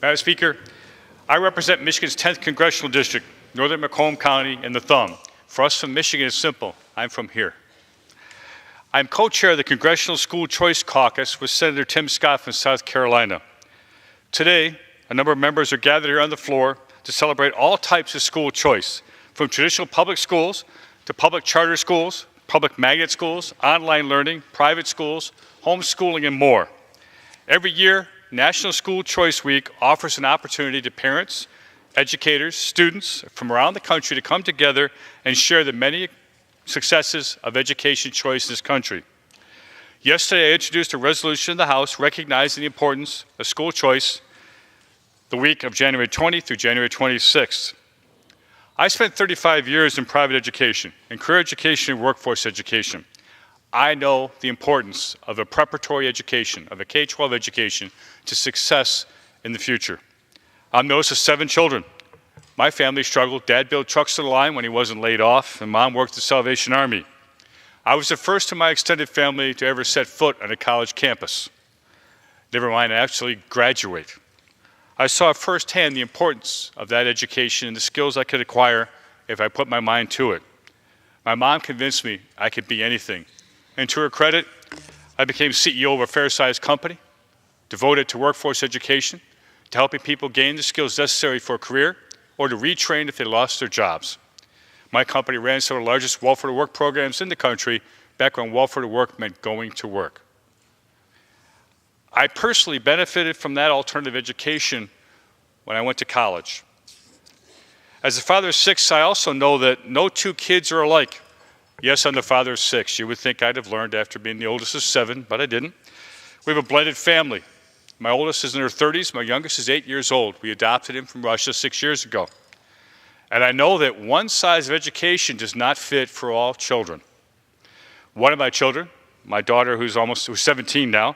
Madam Speaker, I represent Michigan's 10th Congressional District, Northern Macomb County, and the Thumb. For us from Michigan, it's simple. I'm from here. I'm co-chair of the Congressional School Choice Caucus with Senator Tim Scott from South Carolina. Today, a number of members are gathered here on the floor to celebrate all types of school choice, from traditional public schools to public charter schools, public magnet schools, online learning, private schools, homeschooling, and more. Every year, National School Choice Week offers an opportunity to parents, educators, students from around the country to come together and share the many successes of education choice in this country. Yesterday, I introduced a resolution in the House recognizing the importance of school choice the week of January 20th through January 26th. I spent 35 years in private education, in career education and workforce education. I know the importance of a preparatory education, of a K-12 education, to success in the future. I'm the oldest of 7 children. My family struggled. Dad built trucks to the line when he wasn't laid off, and Mom worked at the Salvation Army. I was the first in my extended family to ever set foot on a college campus. Never mind actually graduate. I saw firsthand the importance of that education and the skills I could acquire if I put my mind to it. My mom convinced me I could be anything. And to her credit, I became CEO of a fair-sized company, devoted to workforce education, to helping people gain the skills necessary for a career or to retrain if they lost their jobs. My company ran some of the largest welfare to work programs in the country back when welfare to work meant going to work. I personally benefited from that alternative education when I went to college. As a father of 6, I also know that no 2 kids are alike. Yes, I'm the father of 6. You would think I'd have learned after being the oldest of 7, but I didn't. We have a blended family. My oldest is in her 30s. My youngest is 8 years old. We adopted him from Russia 6 years ago. And I know that one size of education does not fit for all children. One of my children, my daughter who's 17 now,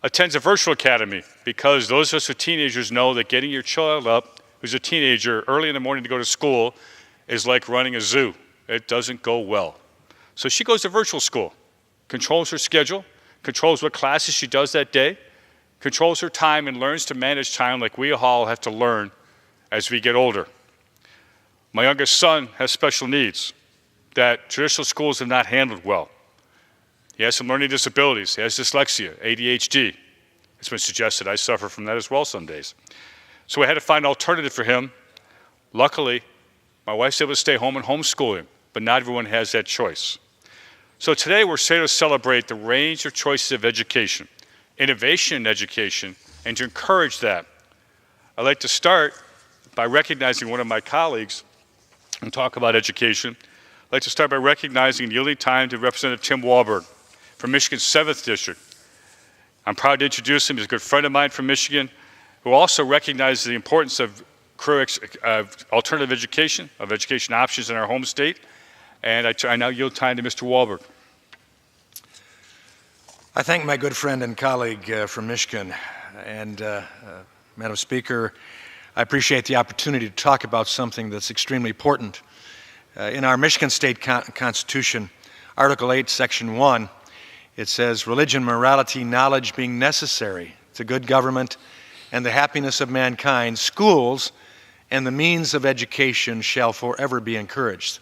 attends a virtual academy because those of us with teenagers know that getting your child up, who's a teenager, early in the morning to go to school is like running a zoo. It doesn't go well. So she goes to virtual school, controls her schedule, controls what classes she does that day, controls her time, and learns to manage time like we all have to learn as we get older. My youngest son has special needs that traditional schools have not handled well. He has some learning disabilities. He has dyslexia, ADHD. It's been suggested I suffer from that as well some days. So we had to find an alternative for him. Luckily, my wife's able to stay home and homeschool him, but not everyone has that choice. So today we're here to celebrate the range of choices of education, innovation in education, and to encourage that. I'd like to start by recognizing one of my colleagues and talk about education. I'd like to start by recognizing and yielding time to Representative Tim Walberg from Michigan's 7th District. I'm proud to introduce him. He's a good friend of mine from Michigan who also recognizes the importance of alternative education, of education options in our home state. And I now yield time to Mr. Walberg. I thank my good friend and colleague from Michigan. And Madam Speaker, I appreciate the opportunity to talk about something that's extremely important. In our Michigan State Constitution, Article 8, Section 1, it says, religion, morality, knowledge being necessary to good government and the happiness of mankind, schools and the means of education shall forever be encouraged.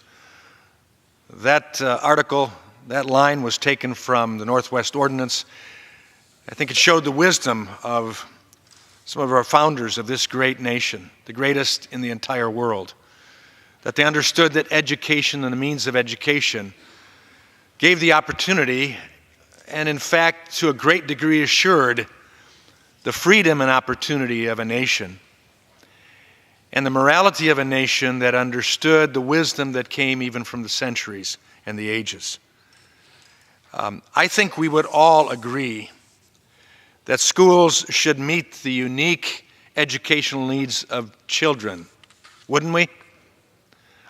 That article, that line was taken from the Northwest Ordinance. I think it showed the wisdom of some of our founders of this great nation, the greatest in the entire world, that they understood that education and the means of education gave the opportunity and, in fact, to a great degree assured the freedom and opportunity of a nation and the morality of a nation that understood the wisdom that came even from the centuries and the ages. I think we would all agree that schools should meet the unique educational needs of children, wouldn't we?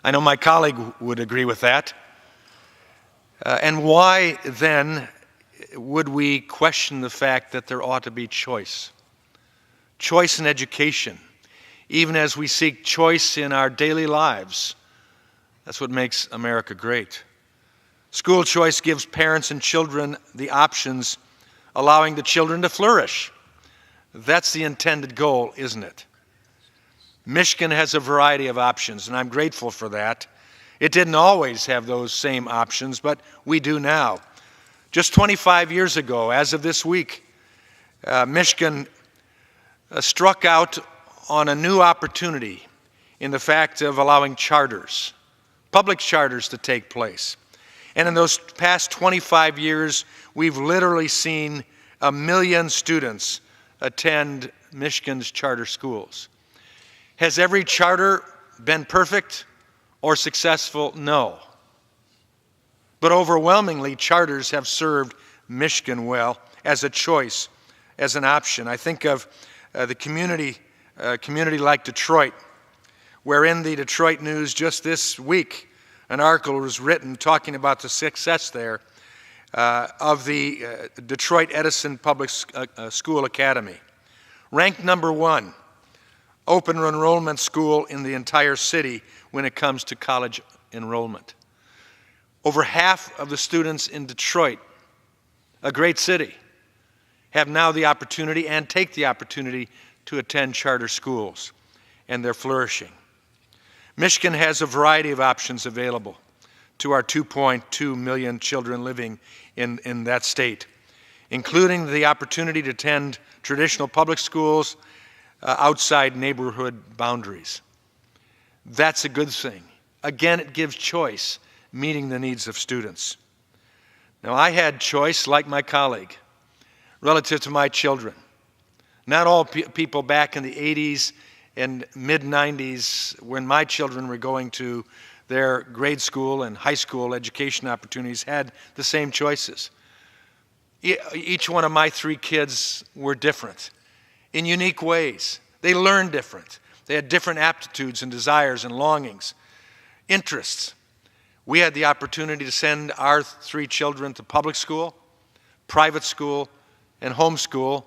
I know my colleague would agree with that. And why then would we question the fact that there ought to be choice? Choice in education, even as we seek choice in our daily lives. That's what makes America great. School choice gives parents and children the options, allowing the children to flourish, That's the intended goal, isn't it? Michigan has a variety of options, and I'm grateful for that. It didn't always have those same options, but we do now. Just 25 years ago, as of this week, Michigan struck out on a new opportunity in the fact of allowing charters, public charters, to take place. And in those past 25 years, we've literally seen 1 million students attend Michigan's charter schools. Has every charter been perfect or successful? No. But overwhelmingly, charters have served Michigan well as a choice, as an option. I think of the community like Detroit, where in the Detroit News just this week, an article was written talking about the success there of the Detroit Edison Public School Academy. Ranked number 1 open enrollment school in the entire city when it comes to college enrollment. Over half of the students in Detroit, a great city, have now the opportunity and take the opportunity to attend charter schools, and they're flourishing. Michigan has a variety of options available to our 2.2 million children living in that state, including the opportunity to attend traditional public schools outside neighborhood boundaries. That's a good thing. Again, it gives choice, meeting the needs of students. Now, I had choice, like my colleague, relative to my children. Not all people back in the 80s and mid-90s, when my children were going to their grade school and high school education opportunities, had the same choices. Each one of my 3 kids were different in unique ways. They learned different. They had different aptitudes and desires and longings, interests. We had the opportunity to send our 3 children to public school, private school, and homeschool,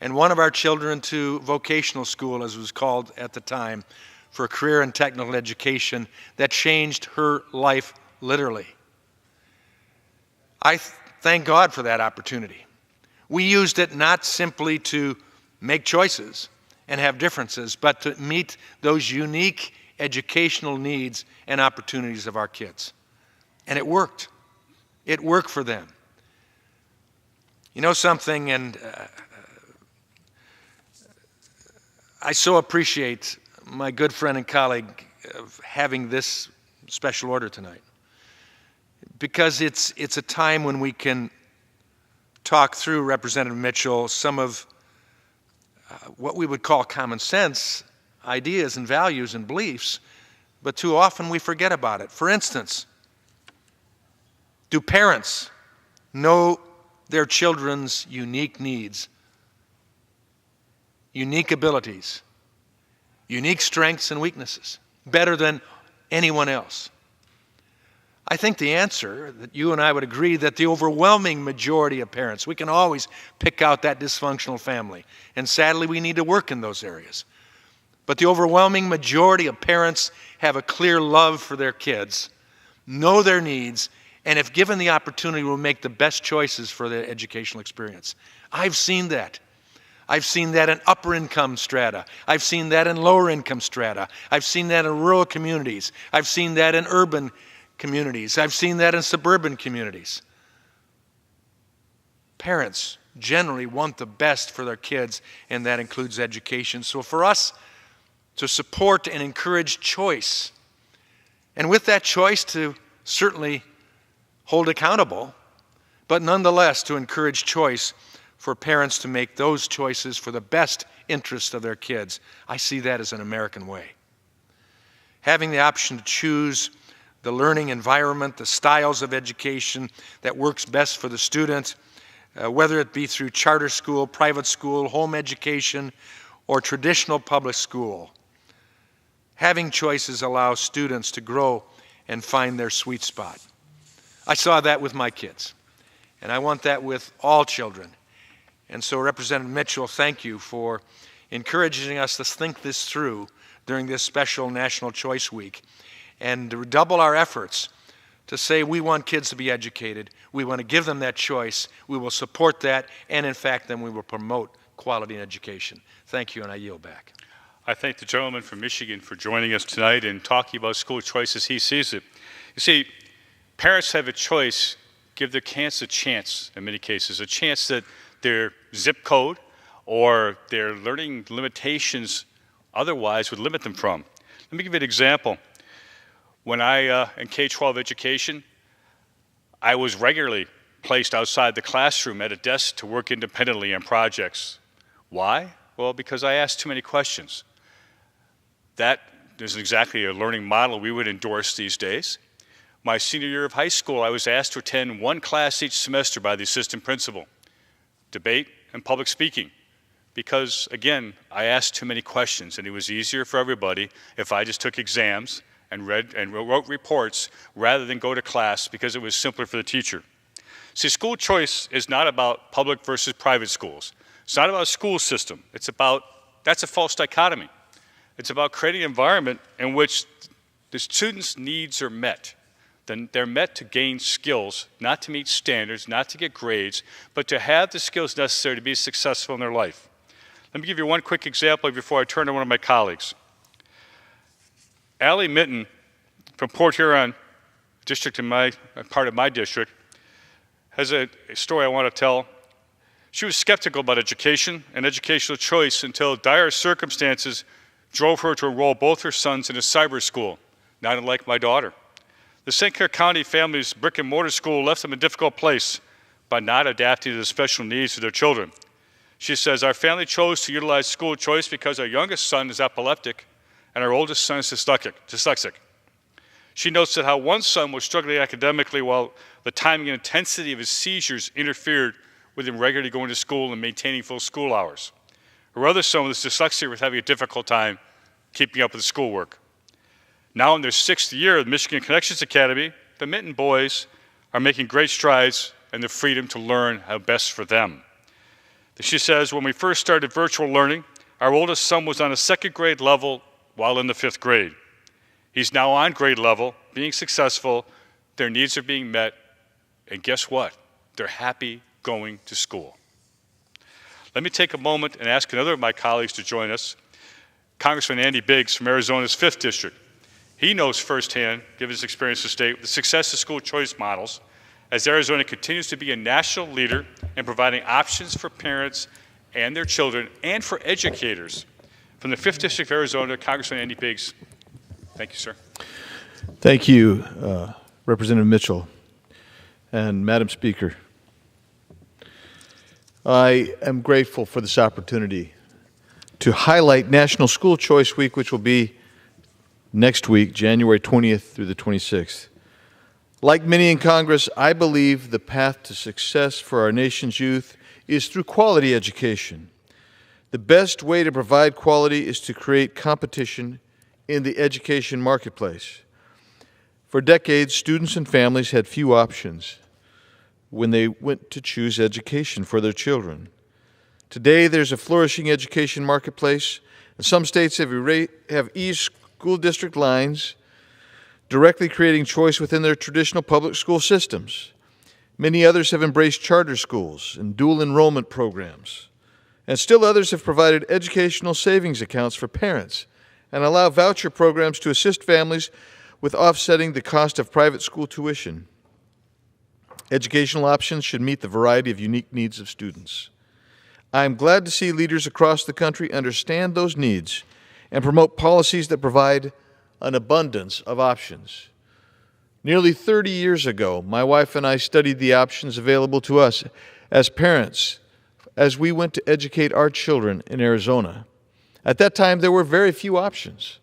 and one of our children to vocational school, as it was called at the time, for career and technical education that changed her life literally. I thank God for that opportunity. We used it not simply to make choices and have differences, but to meet those unique educational needs and opportunities of our kids. And it worked. It worked for them. You know something, and I so appreciate my good friend and colleague of having this special order tonight, because it's a time when we can talk through, Representative Mitchell, some of what we would call common sense ideas and values and beliefs, but too often we forget about it. For instance, do parents know their children's unique needs, unique abilities, unique strengths and weaknesses better than anyone else? I think the answer, that you and I would agree, that the overwhelming majority of parents, we can always pick out that dysfunctional family, and sadly we need to work in those areas. But the overwhelming majority of parents have a clear love for their kids, know their needs, and if given the opportunity will make the best choices for their educational experience. I've seen that. I've seen that in upper income strata. I've seen that in lower income strata. I've seen that in rural communities. I've seen that in urban communities. I've seen that in suburban communities. Parents generally want the best for their kids, and that includes education. So for us to support and encourage choice, and with that choice to certainly hold accountable, but nonetheless to encourage choice for parents to make those choices for the best interest of their kids, I see that as an American way. Having the option to choose the learning environment, the styles of education that works best for the student, whether it be through charter school, private school, home education, or traditional public school. Having choices allows students to grow and find their sweet spot. I saw that with my kids, and I want that with all children. And so, Representative Mitchell, thank you for encouraging us to think this through during this special National Choice Week, and to redouble our efforts to say we want kids to be educated, we want to give them that choice, we will support that, and in fact then we will promote quality in education. Thank you, and I yield back. I thank the gentleman from Michigan for joining us tonight and talking about school choice as he sees it. You see, parents have a choice, give their kids a chance, in many cases, a chance that their zip code or their learning limitations otherwise would limit them from. Let me give you an example. When in K-12 education, I was regularly placed outside the classroom at a desk to work independently on projects. Why? Well, because I asked too many questions. That isn't exactly a learning model we would endorse these days. My senior year of high school, I was asked to attend one class each semester by the assistant principal, debate and public speaking, because, again, I asked too many questions, and it was easier for everybody if I just took exams and read and wrote reports rather than go to class because it was simpler for the teacher. See, school choice is not about public versus private schools. It's not about a school system. That's a false dichotomy. It's about creating an environment in which the students' needs are met. Then they're met to gain skills, not to meet standards, not to get grades, but to have the skills necessary to be successful in their life. Let me give you one quick example before I turn to one of my colleagues. Allie Minton from Port Huron district, part of my district, has a story I want to tell. She was skeptical about education and educational choice until dire circumstances drove her to enroll both her sons in a cyber school, not unlike my daughter. The St. Clair County family's brick and mortar school left them in a difficult place by not adapting to the special needs of their children. She says, our family chose to utilize school choice because our youngest son is epileptic and our oldest son is dyslexic. She notes that how one son was struggling academically while the timing and intensity of his seizures interfered with him regularly going to school and maintaining full school hours. Her other son with dyslexia was having a difficult time keeping up with schoolwork. Now in their 6th year at Michigan Connections Academy, the Minton boys are making great strides in the freedom to learn how best for them. She says, when we first started virtual learning, our oldest son was on a 2nd grade level while in the 5th grade. He's now on grade level, being successful, their needs are being met, and guess what? They're happy going to school. Let me take a moment and ask another of my colleagues to join us, Congressman Andy Biggs from Arizona's 5th District. He knows firsthand, given his experience in the state, the success of school choice models as Arizona continues to be a national leader in providing options for parents and their children and for educators. From the 5th District of Arizona, Congressman Andy Biggs. Thank you, sir. Thank you, Representative Mitchell and Madam Speaker. I am grateful for this opportunity to highlight National School Choice Week, which will be next week, January 20th through the 26th. Like many in Congress, I believe the path to success for our nation's youth is through quality education. The best way to provide quality is to create competition in the education marketplace. For decades, students and families had few options when they went to choose education for their children. Today, there's a flourishing education marketplace, and some states have eased school district lines, directly creating choice within their traditional public school systems. Many others have embraced charter schools and dual enrollment programs. And still others have provided educational savings accounts for parents and allow voucher programs to assist families with offsetting the cost of private school tuition. Educational options should meet the variety of unique needs of students. I am glad to see leaders across the country understand those needs and promote policies that provide an abundance of options. Nearly 30 years ago, my wife and I studied the options available to us as parents as we went to educate our children in Arizona. At that time, there were very few options.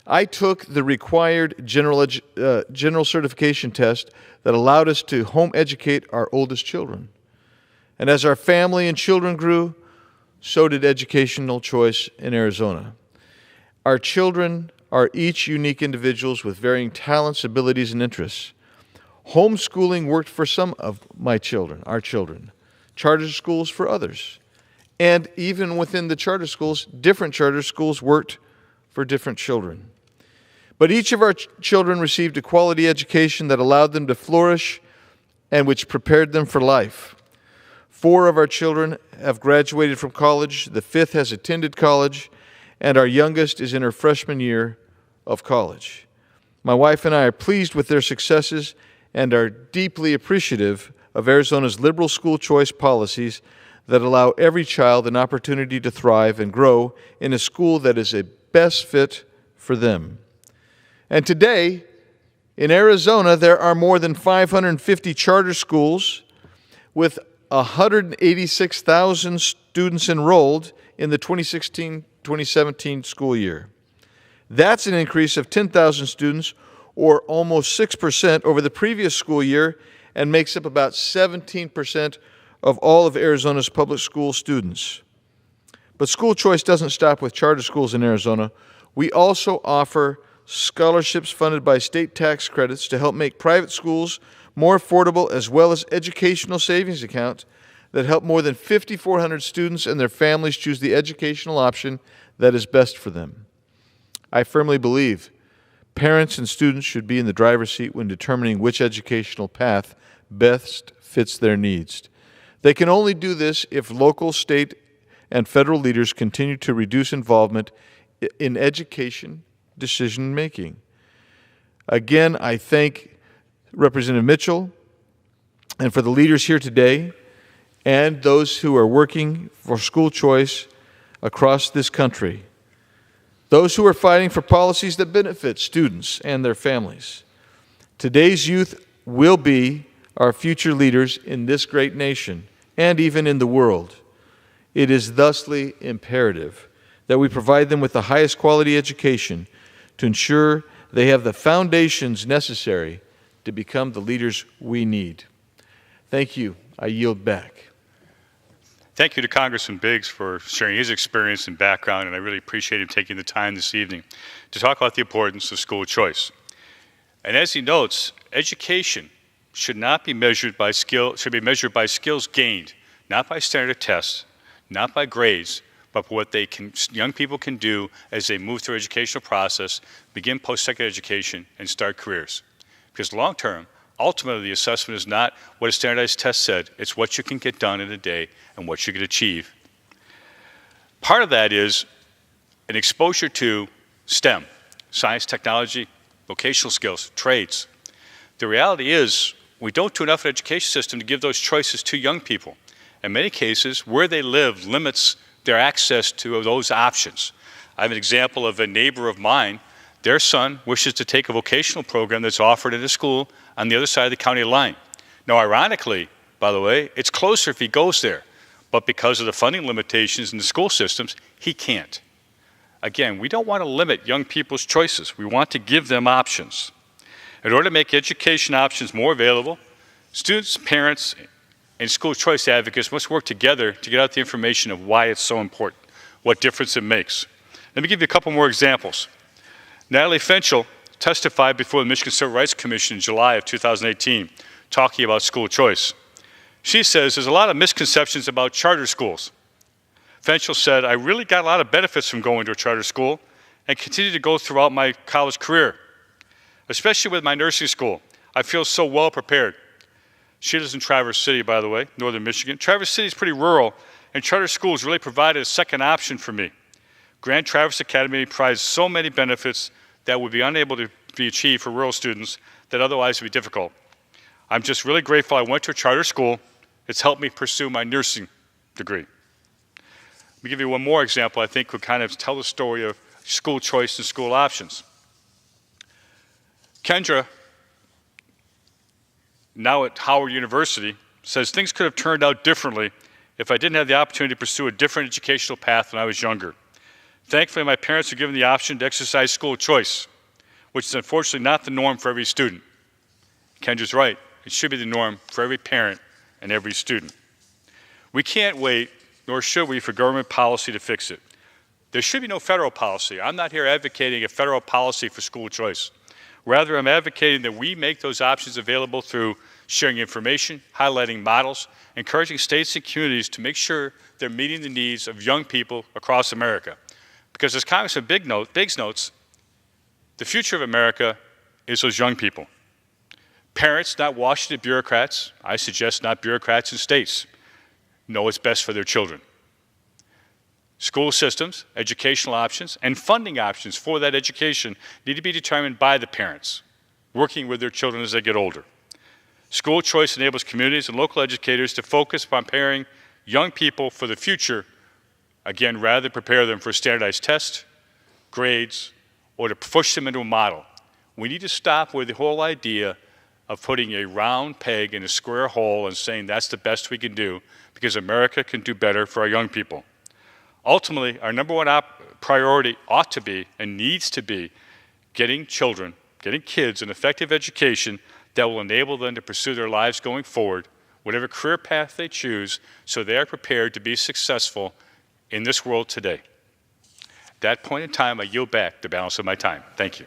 I took the required general certification test that allowed us to home educate our oldest children. And as our family and children grew, so did educational choice in Arizona. Our children are each unique individuals with varying talents, abilities, and interests. Homeschooling worked for some of my children, our children, charter schools for others. And even within the charter schools, different charter schools worked for different children. But each of our children received a quality education that allowed them to flourish and which prepared them for life. 4 of our children have graduated from college, the 5th has attended college, and our youngest is in her freshman year of college. My wife and I are pleased with their successes and are deeply appreciative of Arizona's liberal school choice policies that allow every child an opportunity to thrive and grow in a school that is a best fit for them. And today, in Arizona, there are more than 550 charter schools with 186,000 students enrolled in the 2016-2017 school year. That's an increase of 10,000 students, or almost 6% over the previous school year, and makes up about 17% of all of Arizona's public school students. But school choice doesn't stop with charter schools in Arizona. We also offer scholarships funded by state tax credits to help make private schools more affordable, as well as educational savings accounts that help more than 5,400 students and their families choose the educational option that is best for them. I firmly believe parents and students should be in the driver's seat when determining which educational path best fits their needs. They can only do this if local, state, and federal leaders continue to reduce involvement in education decision-making. Again, I thank Representative Mitchell and for the leaders here today and those who are working for school choice across this country, those who are fighting for policies that benefit students and their families. Today's youth will be our future leaders in this great nation and even in the world. It is thusly imperative that we provide them with the highest quality education to ensure they have the foundations necessary to become the leaders we need. Thank you. I yield back. Thank you to Congressman Biggs for sharing his experience and background, and I really appreciate him taking the time this evening to talk about the importance of school choice. And as he notes, education should not be measured by should be measured by skills gained, not by standard tests, not by grades, but what young people can do as they move through educational process, begin post-secondary education, and start careers. Because long term, ultimately the assessment is not what a standardized test said, it's what you can get done in a day and what you can achieve. Part of that is an exposure to STEM, science, technology, vocational skills, trades. The reality is we don't do enough in the education system to give those choices to young people. In many cases, where they live limits their access to those options. I have an example of a neighbor of mine. Their son wishes to take a vocational program that's offered at a school on the other side of the county line. Now, ironically, by the way, it's closer if he goes there, but because of the funding limitations in the school systems, he can't. Again, we don't want to limit young people's choices. We want to give them options. In order to make education options more available, students, parents, and school choice advocates must work together to get out the information of why it's so important, what difference it makes. Let me give you a couple more examples. Natalie Fenchel testified before the Michigan Civil Rights Commission in July of 2018, talking about school choice. She says there's a lot of misconceptions about charter schools. Fenchel said, I really got a lot of benefits from going to a charter school and continue to go throughout my college career, especially with my nursing school. I feel so well prepared. She lives in Traverse City, by the way, northern Michigan. Traverse City is pretty rural, and charter schools really provided a second option for me. Grand Traverse Academy provides so many benefits that would be unable to be achieved for rural students that otherwise would be difficult. I'm just really grateful I went to a charter school. It's helped me pursue my nursing degree. Let me give you one more example I think would kind of tell the story of school choice and school options. Kendra, now at Howard University, says things could have turned out differently if I didn't have the opportunity to pursue a different educational path when I was younger. Thankfully, my parents were given the option to exercise school choice, which is unfortunately not the norm for every student. Kendra's right. It should be the norm for every parent and every student. We can't wait, nor should we, for government policy to fix it. There should be no federal policy. I'm not here advocating a federal policy for school choice. Rather, I'm advocating that we make those options available through sharing information, highlighting models, encouraging states and communities to make sure they're meeting the needs of young people across America. Because as Congressman Biggs notes, the future of America is those young people. Parents, not Washington bureaucrats. I suggest not bureaucrats in states. know what's best for their children. School systems, educational options, and funding options for that education need to be determined by the parents, working with their children as they get older. School choice enables communities and local educators to focus upon preparing young people for the future, again, rather than prepare them for standardized tests, grades, or to push them into a model. We need to stop with the whole idea of putting a round peg in a square hole and saying that's the best we can do, because America can do better for our young people. Ultimately, our number one priority ought to be and needs to be getting kids an effective education that will enable them to pursue their lives going forward, whatever career path they choose, so they are prepared to be successful in this world today. At that point in time, I yield back the balance of my time. Thank you.